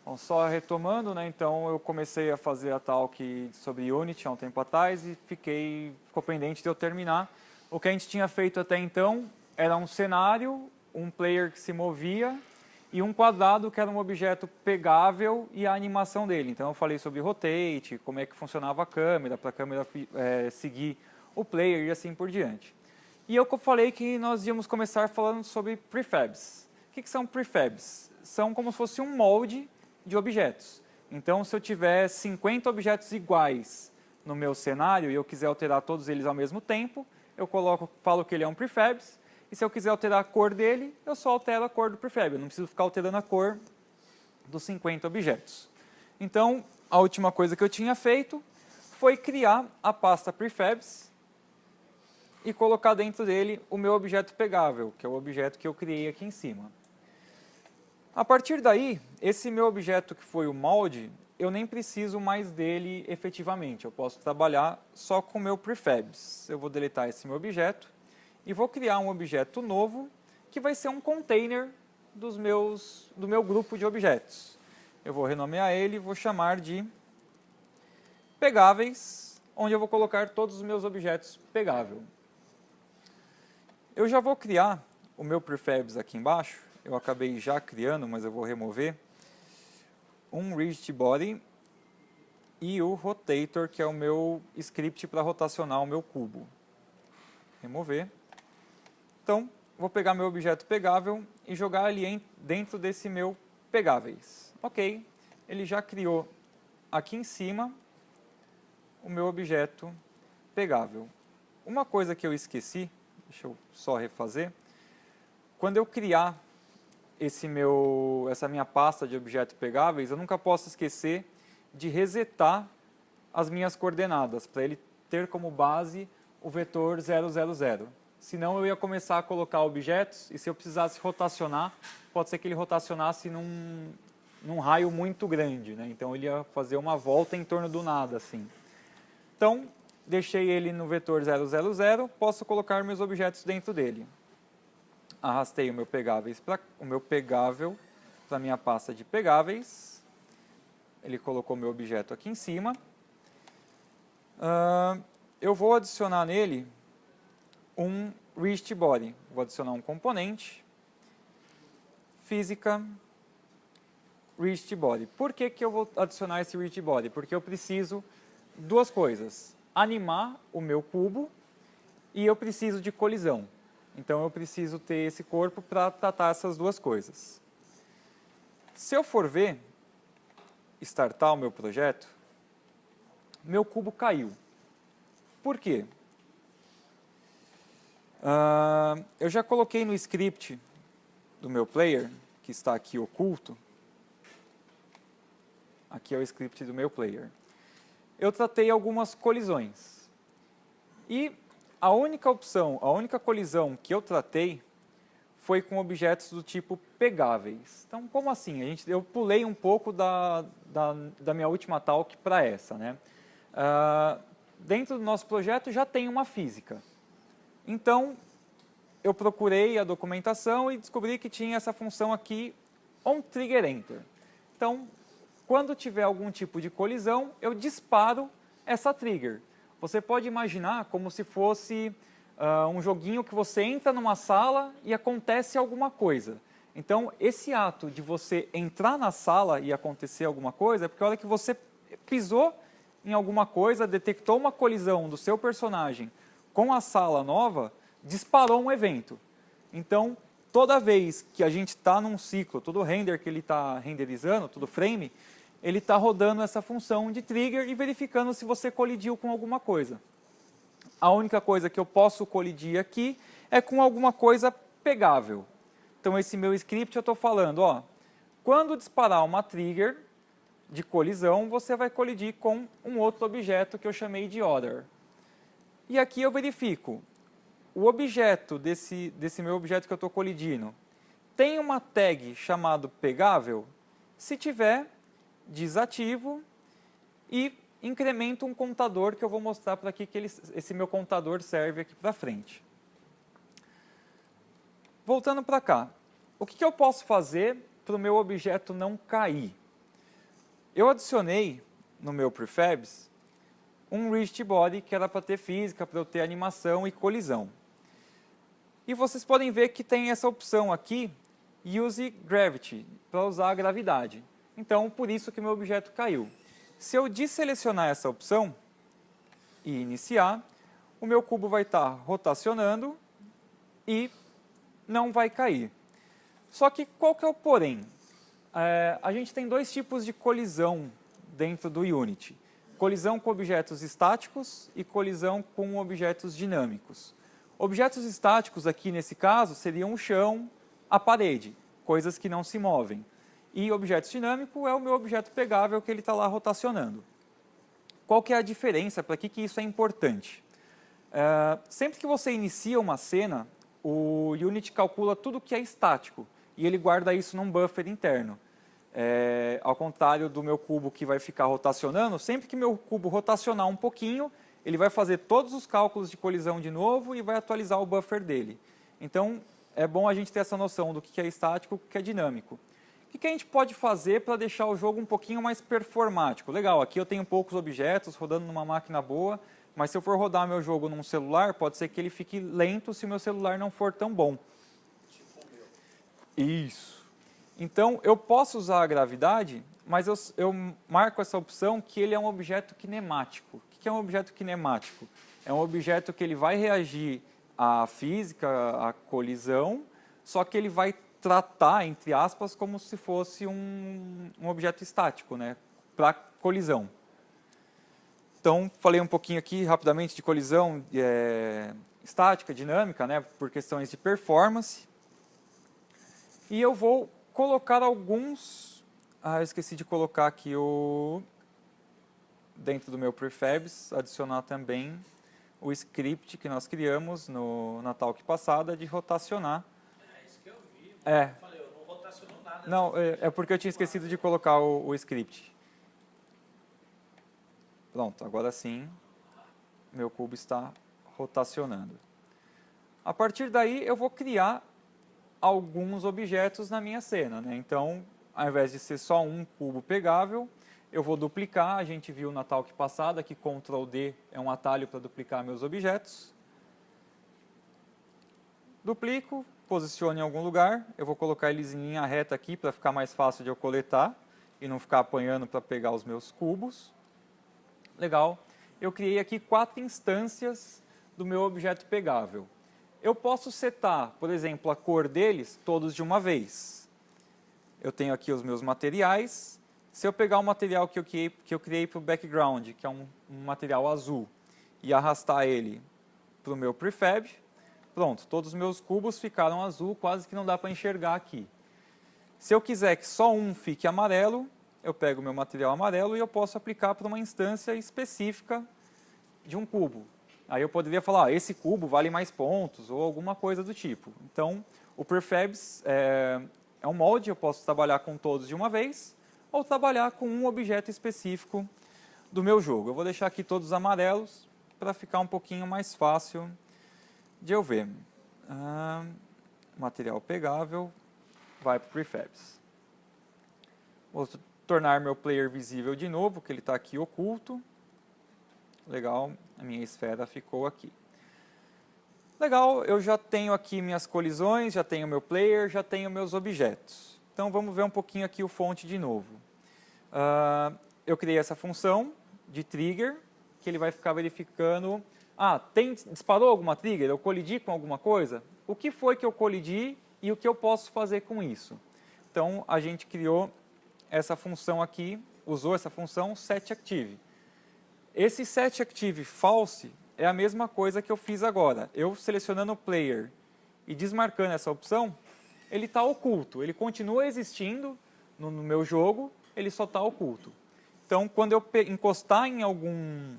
Bom, só retomando, né, então eu comecei a fazer a talk sobre Unity há um tempo atrás e ficou pendente de eu terminar. O que a gente tinha feito até então era um cenário, um player que se movia e um quadrado que era um objeto pegável e a animação dele. Então eu falei sobre rotate, como é que funcionava a câmera, para a câmera seguir o player e assim por diante. E eu falei que nós íamos começar falando sobre prefabs. O que são prefabs? São como se fosse um molde de objetos. Então, se eu tiver 50 objetos iguais no meu cenário e eu quiser alterar todos eles ao mesmo tempo, eu falo que ele é um prefabs, e se eu quiser alterar a cor dele, eu só altero a cor do prefab. Eu não preciso ficar alterando a cor dos 50 objetos. Então, a última coisa que eu tinha feito foi criar a pasta prefabs e colocar dentro dele o meu objeto pegável, que é o objeto que eu criei aqui em cima. A partir daí, esse meu objeto que foi o molde, eu nem preciso mais dele efetivamente. Eu posso trabalhar só com o meu prefabs. Eu vou deletar esse meu objeto e vou criar um objeto novo que vai ser um container do meu grupo de objetos. Eu vou renomear ele e vou chamar de pegáveis, onde eu vou colocar todos os meus objetos pegável. Eu já vou criar o meu prefabs aqui embaixo. Eu acabei já criando, mas eu vou remover um rigid body e o rotator, que é o meu script para rotacionar o meu cubo. Remover. Então, vou pegar meu objeto pegável e jogar ali dentro desse meu pegáveis. Ok, ele já criou aqui em cima o meu objeto pegável. Uma coisa que eu esqueci, deixa eu só refazer, quando eu criar essa minha pasta de objetos pegáveis, eu nunca posso esquecer de resetar as minhas coordenadas, para ele ter como base o vetor 000. Senão eu ia começar a colocar objetos, e se eu precisasse rotacionar, pode ser que ele rotacionasse num raio muito grande, né? Então ele ia fazer uma volta em torno do nada, assim. Então, deixei ele no vetor 000, posso colocar meus objetos dentro dele. Arrastei o meu pegável para a minha pasta de pegáveis. Ele colocou meu objeto aqui em cima. Eu vou adicionar nele um rigid body. Vou adicionar um componente. Física, rigid body. Por que eu vou adicionar esse rigid body? Porque eu preciso duas coisas. Animar o meu cubo e eu preciso de colisão. Então, eu preciso ter esse corpo para tratar essas duas coisas. Se eu for ver, startar o meu projeto, meu cubo caiu. Por quê? Eu já coloquei no script do meu player, que está aqui oculto. Aqui é o script do meu player. Eu tratei algumas colisões. E a única colisão que eu tratei foi com objetos do tipo pegáveis. Então, como assim? Eu pulei um pouco da minha última talk para essa, né? Dentro do nosso projeto já tem uma física. Então, eu procurei a documentação e descobri que tinha essa função aqui, onTriggerEnter. Então, quando tiver algum tipo de colisão, eu disparo essa trigger. Você pode imaginar como se fosse um joguinho que você entra numa sala e acontece alguma coisa. Então, esse ato de você entrar na sala e acontecer alguma coisa é porque a hora que você pisou em alguma coisa, detectou uma colisão do seu personagem com a sala nova, disparou um evento. Então, toda vez que a gente está num ciclo, todo render que ele está renderizando, todo frame, ele está rodando essa função de trigger e verificando se você colidiu com alguma coisa. A única coisa que eu posso colidir aqui é com alguma coisa pegável. Então, esse meu script eu estou falando, quando disparar uma trigger de colisão, você vai colidir com um outro objeto que eu chamei de other. E aqui eu verifico, o objeto desse meu objeto que eu estou colidindo tem uma tag chamado pegável? Se tiver, desativo e incremento um contador que eu vou mostrar para aqui que esse meu contador serve aqui para frente. Voltando para cá, o que eu posso fazer para o meu objeto não cair? eu adicionei no meu prefabs um rigid body que era para ter física, para eu ter animação e colisão. E vocês podem ver que tem essa opção aqui, Use Gravity, para usar a gravidade. Então, por isso que meu objeto caiu. Se eu desselecionar essa opção e iniciar, o meu cubo vai estar rotacionando e não vai cair. Só que qual que é o porém? A gente tem dois tipos de colisão dentro do Unity. Colisão com objetos estáticos e colisão com objetos dinâmicos. Objetos estáticos aqui nesse caso seriam o chão, a parede, coisas que não se movem. E objeto dinâmico é o meu objeto pegável que ele está lá rotacionando. Qual que é a diferença? Para que isso é importante? Sempre que você inicia uma cena, o Unity calcula tudo que é estático e ele guarda isso num buffer interno. Ao contrário do meu cubo que vai ficar rotacionando, sempre que meu cubo rotacionar um pouquinho, ele vai fazer todos os cálculos de colisão de novo e vai atualizar o buffer dele. Então, é bom a gente ter essa noção do que é estático e o que é dinâmico. O que a gente pode fazer para deixar o jogo um pouquinho mais performático? Legal, aqui eu tenho poucos objetos rodando numa máquina boa, mas se eu for rodar meu jogo num celular, pode ser que ele fique lento se o meu celular não for tão bom. Tipo o meu. Isso. Então, eu posso usar a gravidade, mas eu marco essa opção que ele é um objeto kinemático. O que é um objeto kinemático? É um objeto que ele vai reagir à física, à colisão, só que ele vai tratar, entre aspas, como se fosse um objeto estático, né, para colisão. Então, falei um pouquinho aqui rapidamente de colisão estática, dinâmica, né, por questões de performance. E eu vou colocar alguns... eu esqueci de colocar aqui dentro do meu prefabs, adicionar também o script que nós criamos na talk passada de rotacionar. É isso que eu vi. Eu falei, eu não rotacionou nada. Não, é porque eu tinha esquecido de colocar o script. Pronto, agora sim, meu cubo está rotacionando. A partir daí, eu vou criar alguns objetos na minha cena, né? Então, ao invés de ser só um cubo pegável, eu vou duplicar. A gente viu na talk passada que Ctrl D é um atalho para duplicar meus objetos. Duplico, posiciono em algum lugar. Eu vou colocar eles em linha reta aqui para ficar mais fácil de eu coletar e não ficar apanhando para pegar os meus cubos. Legal. Eu criei aqui 4 instâncias do meu objeto pegável. Eu posso setar, por exemplo, a cor deles todos de uma vez. Eu tenho aqui os meus materiais. Se eu pegar o material que eu criei para o background, que é um material azul, e arrastar ele para o meu prefab, pronto, todos os meus cubos ficaram azul, quase que não dá para enxergar aqui. Se eu quiser que só um fique amarelo, eu pego o meu material amarelo e eu posso aplicar para uma instância específica de um cubo. Aí eu poderia falar, esse cubo vale mais pontos, ou alguma coisa do tipo. Então, o prefabs é um molde, eu posso trabalhar com todos de uma vez, ou trabalhar com um objeto específico do meu jogo. Eu vou deixar aqui todos amarelos, para ficar um pouquinho mais fácil de eu ver. Material pegável, vai para o prefabs. Vou tornar meu player visível de novo, que ele está aqui oculto. Legal, a minha esfera ficou aqui. Legal, eu já tenho aqui minhas colisões, já tenho meu player, já tenho meus objetos. Então vamos ver um pouquinho aqui o fonte de novo. Eu criei essa função de trigger, que ele vai ficar verificando... disparou alguma trigger? Eu colidi com alguma coisa? O que foi que eu colidi e o que eu posso fazer com isso? Então a gente criou essa função aqui, usou essa função setActive. Esse setActive false é a mesma coisa que eu fiz agora. Eu selecionando o player e desmarcando essa opção, ele está oculto. Ele continua existindo no meu jogo, ele só está oculto. Então, quando eu encostar em algum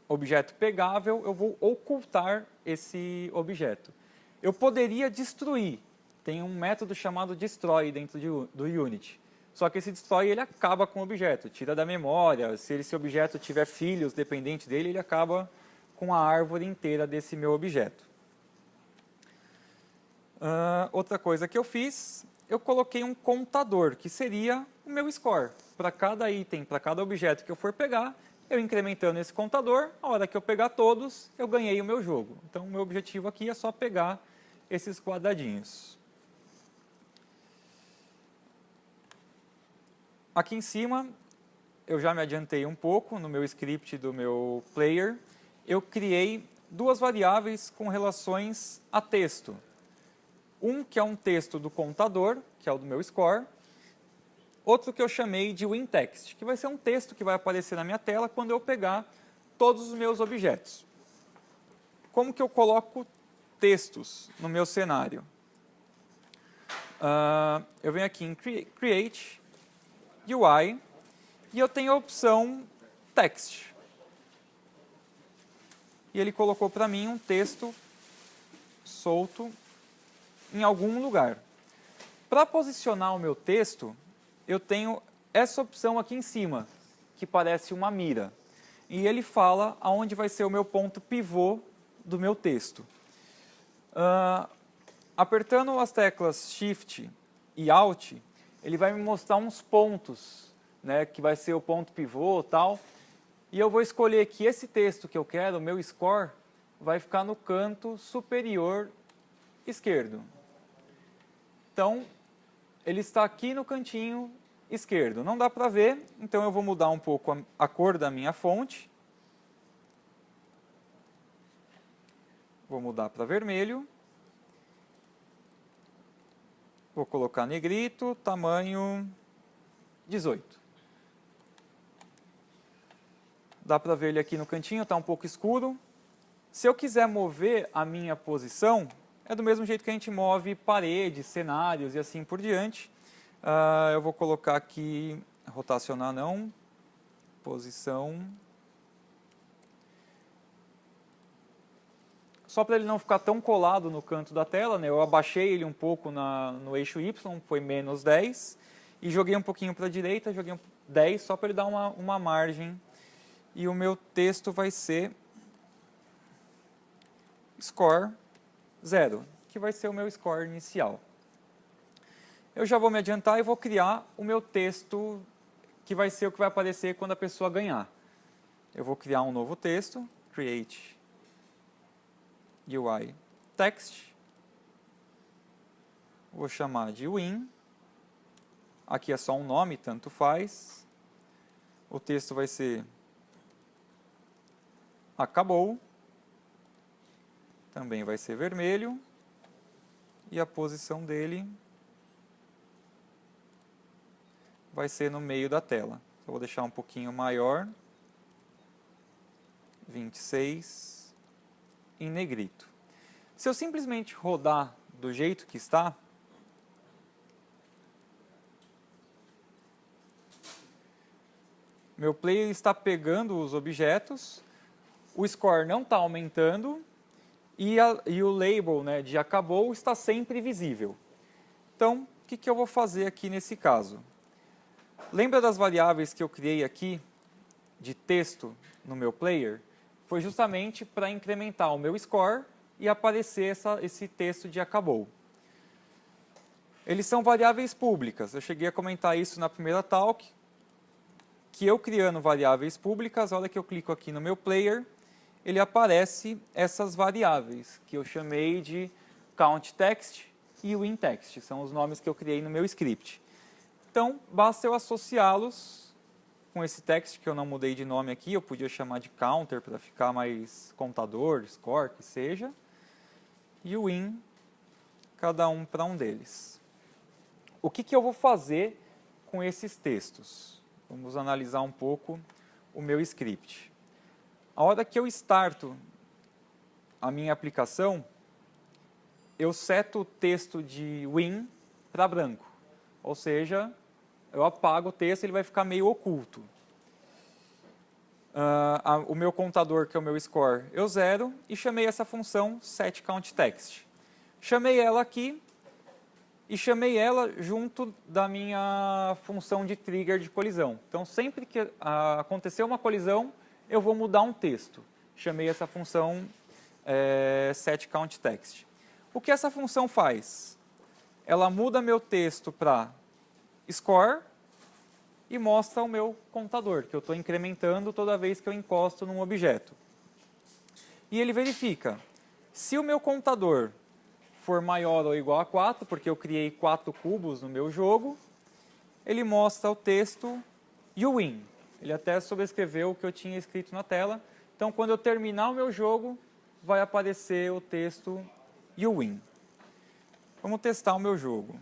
objeto pegável, eu vou ocultar esse objeto. Eu poderia destruir. Tem um método chamado destroy dentro do Unity. Só que esse destroy ele acaba com o objeto, tira da memória. Se esse objeto tiver filhos dependentes dele, ele acaba com a árvore inteira desse meu objeto. Outra coisa que eu fiz eu coloquei um contador, que seria o meu score. Para cada item, para cada objeto que eu for pegar, eu incrementando esse contador, a hora que eu pegar todos, eu ganhei o meu jogo. Então, o meu objetivo aqui é só pegar esses quadradinhos. Aqui em cima, eu já me adiantei um pouco no meu script do meu player. Eu criei duas variáveis com relações a texto. Um que é um texto do contador, que é o do meu score. Outro que eu chamei de winText, que vai ser um texto que vai aparecer na minha tela quando eu pegar todos os meus objetos. Como que eu coloco textos no meu cenário? Eu venho aqui em Create, UI, e eu tenho a opção Text. E ele colocou para mim um texto solto em algum lugar. Para posicionar o meu texto, eu tenho essa opção aqui em cima, que parece uma mira. E ele fala aonde vai ser o meu ponto pivô do meu texto. Apertando as teclas Shift e Alt, ele vai me mostrar uns pontos, né, que vai ser o ponto pivô e tal. E eu vou escolher que esse texto que eu quero, o meu score, vai ficar no canto superior esquerdo. Então, ele está aqui no cantinho esquerdo. Não dá para ver, então eu vou mudar um pouco a cor da minha fonte. Vou mudar para vermelho. Vou colocar negrito, tamanho 18. Dá para ver ele aqui no cantinho, está um pouco escuro. Se eu quiser mover a minha posição, é do mesmo jeito que a gente move paredes, cenários e assim por diante. Eu vou colocar aqui, rotacionar não, posição. Só para ele não ficar tão colado no canto da tela, né, eu abaixei ele um pouco no eixo Y, foi menos 10, e joguei um pouquinho para a direita, joguei 10, só para ele dar uma margem. E o meu texto vai ser score 0, que vai ser o meu score inicial. Eu já vou me adiantar e vou criar o meu texto, que vai ser o que vai aparecer quando a pessoa ganhar. Eu vou criar um novo texto, create UI text, vou chamar de win, aqui é só um nome, tanto faz, o texto vai ser acabou, também vai ser vermelho, e a posição dele vai ser no meio da tela. Eu vou deixar um pouquinho maior, 26, em negrito. Se eu simplesmente rodar do jeito que está, meu player está pegando os objetos, o score não está aumentando e o label, né, de acabou está sempre visível. Então, o que eu vou fazer aqui nesse caso? Lembra das variáveis que eu criei aqui de texto no meu player? Foi justamente para incrementar o meu score e aparecer esse texto de acabou. Eles são variáveis públicas. Eu cheguei a comentar isso na primeira talk, que eu criando variáveis públicas, a hora que eu clico aqui no meu player, ele aparece essas variáveis, que eu chamei de countText e winText. São os nomes que eu criei no meu script. Então, basta eu associá-los com esse text, que eu não mudei de nome aqui, eu podia chamar de counter para ficar mais contador, score, que seja, e o win, cada um para um deles. O que eu vou fazer com esses textos? Vamos analisar um pouco o meu script. A hora que eu starto a minha aplicação, eu seto o texto de win para branco, ou seja, eu apago o texto, ele vai ficar meio oculto. O meu contador, que é o meu score, eu zero e chamei essa função setCountText. Chamei ela aqui e chamei ela junto da minha função de trigger de colisão. Então, sempre que acontecer uma colisão, eu vou mudar um texto. Chamei essa função setCountText. O que essa função faz? ela muda meu texto para score e mostra o meu contador, que eu estou incrementando toda vez que eu encosto num objeto. E ele verifica se o meu contador for maior ou igual a 4, porque eu criei 4 cubos no meu jogo, ele mostra o texto you win. Ele até sobrescreveu o que eu tinha escrito na tela. Então, quando eu terminar o meu jogo, vai aparecer o texto you win. Vamos testar o meu jogo.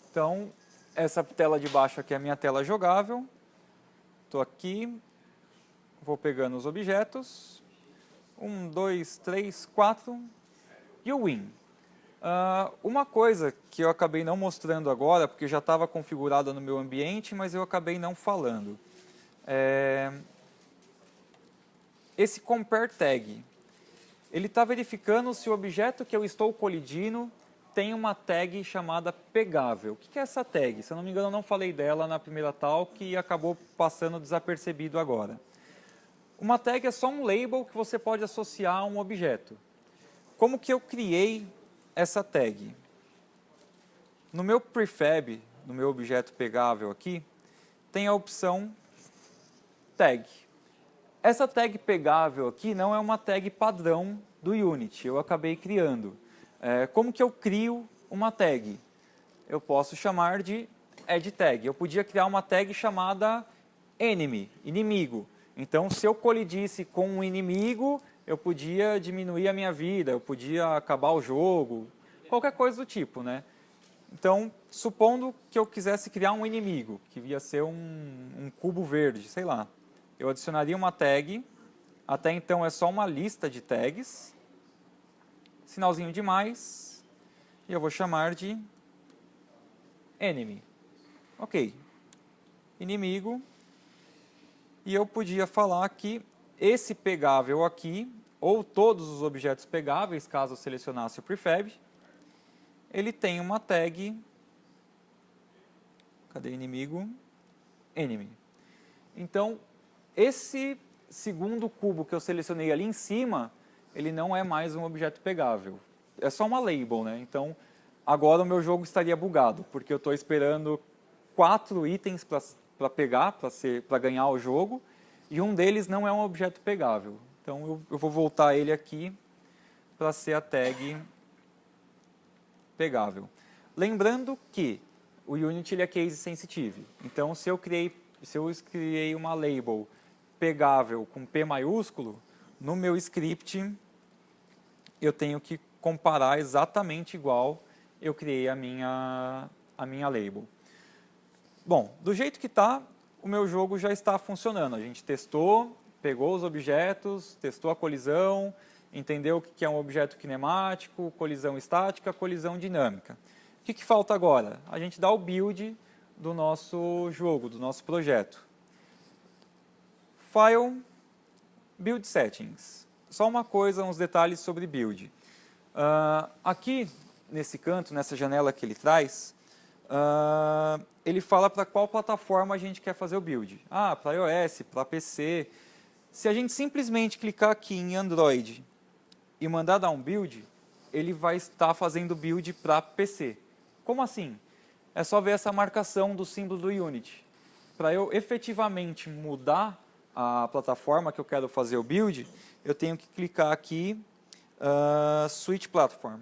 Então, essa tela de baixo aqui é a minha tela jogável. Estou aqui, vou pegando os objetos. 1, 2, 3, 4. You win. Uma coisa que eu acabei não mostrando agora, porque já estava configurada no meu ambiente, mas eu acabei não falando. Esse compare tag, ele está verificando se o objeto que eu estou colidindo tem uma tag chamada pegável. O que é essa tag? Se eu não me engano, eu não falei dela na primeira talk e acabou passando desapercebido agora. Uma tag é só um label que você pode associar a um objeto. Como que eu criei essa tag? No meu prefab, no meu objeto pegável aqui, tem a opção tag. Essa tag pegável aqui não é uma tag padrão do Unity, eu acabei criando. Como que eu crio uma tag? Eu posso chamar de add tag. Eu podia criar uma tag chamada enemy, inimigo. Então, se eu colidisse com um inimigo, eu podia diminuir a minha vida, eu podia acabar o jogo, qualquer coisa do tipo, né? Então, supondo que eu quisesse criar um inimigo, que ia ser um cubo verde, sei lá. Eu adicionaria uma tag, até então é só uma lista de tags, sinalzinho de mais, e eu vou chamar de enemy. Ok. Inimigo. E eu podia falar que esse pegável aqui, ou todos os objetos pegáveis, caso eu selecionasse o prefab, ele tem uma tag, cadê inimigo? Enemy. Então, esse segundo cubo que eu selecionei ali em cima, ele não é mais um objeto pegável. É só uma label, né? Então, agora o meu jogo estaria bugado, porque eu estou esperando 4 itens para pegar, para ganhar o jogo, e um deles não é um objeto pegável. Então, eu vou voltar ele aqui para ser a tag pegável. Lembrando que o Unity ele é case sensitive. Então, se eu criei uma label pegável com P maiúsculo, no meu script eu tenho que comparar exatamente igual eu criei a minha label. Bom, do jeito que está, o meu jogo já está funcionando. A gente testou, pegou os objetos, testou a colisão, entendeu o que é um objeto kinemático, colisão estática, colisão dinâmica. O que falta agora? A gente dá o build do nosso jogo, do nosso projeto. File, Build Settings. Só uma coisa, uns detalhes sobre build. Aqui, nesse canto, nessa janela que ele traz, ele fala para qual plataforma a gente quer fazer o build. Para iOS, para PC. Se a gente simplesmente clicar aqui em Android e mandar dar um build, ele vai estar fazendo build para PC. Como assim? É só ver essa marcação do símbolo do Unity. Para eu efetivamente mudar a plataforma que eu quero fazer o build, eu tenho que clicar aqui, Switch Platform.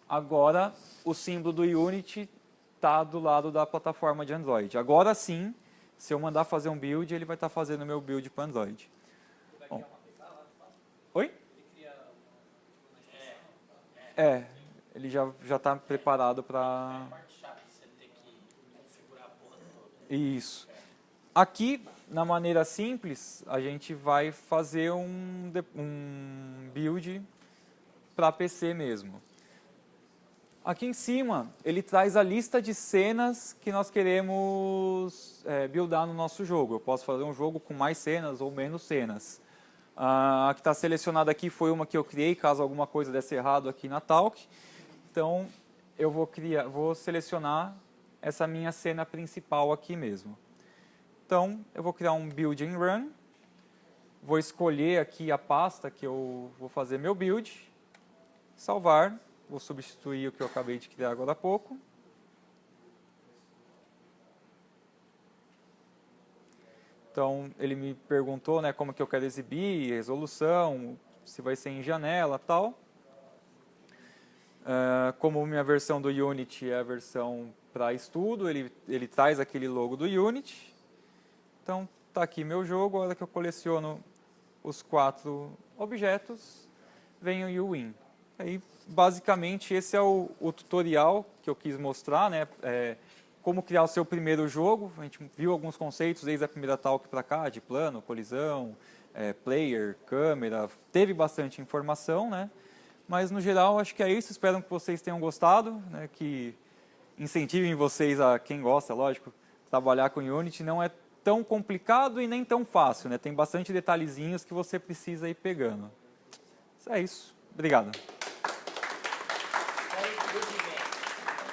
Agora, o símbolo do Unity está do lado da plataforma de Android. Agora sim, se eu mandar fazer um build, ele vai estar fazendo o meu build para Android. Bom. Oi? Ele já está preparado para... Isso. Aqui, na maneira simples, a gente vai fazer um build para PC mesmo. Aqui em cima, ele traz a lista de cenas que nós queremos buildar no nosso jogo. Eu posso fazer um jogo com mais cenas ou menos cenas. A que está selecionada aqui foi uma que eu criei, caso alguma coisa desse errado aqui na Talk. Então, eu vou selecionar essa minha cena principal aqui mesmo. Então, eu vou criar um build and run. Vou escolher aqui a pasta que eu vou fazer meu build, salvar, vou substituir o que eu acabei de criar agora há pouco. Então, ele me perguntou, né, como que eu quero exibir, resolução, se vai ser em janela e tal. Como minha versão do Unity é a versão para estudo, ele traz aquele logo do Unity. Então, está aqui meu jogo, a hora que eu coleciono os 4 objetos, vem o UWin. Aí, basicamente, esse é o tutorial que eu quis mostrar, né? Como criar o seu primeiro jogo. A gente viu alguns conceitos desde a primeira talk para cá, de plano, colisão, player, câmera. Teve bastante informação, né? Mas, no geral, acho que é isso. Espero que vocês tenham gostado, né? Que incentivem vocês, a quem gosta, lógico, trabalhar com Unity. Não é tão complicado e nem tão fácil, né? Tem bastante detalhezinhos que você precisa ir pegando. É isso. Obrigado.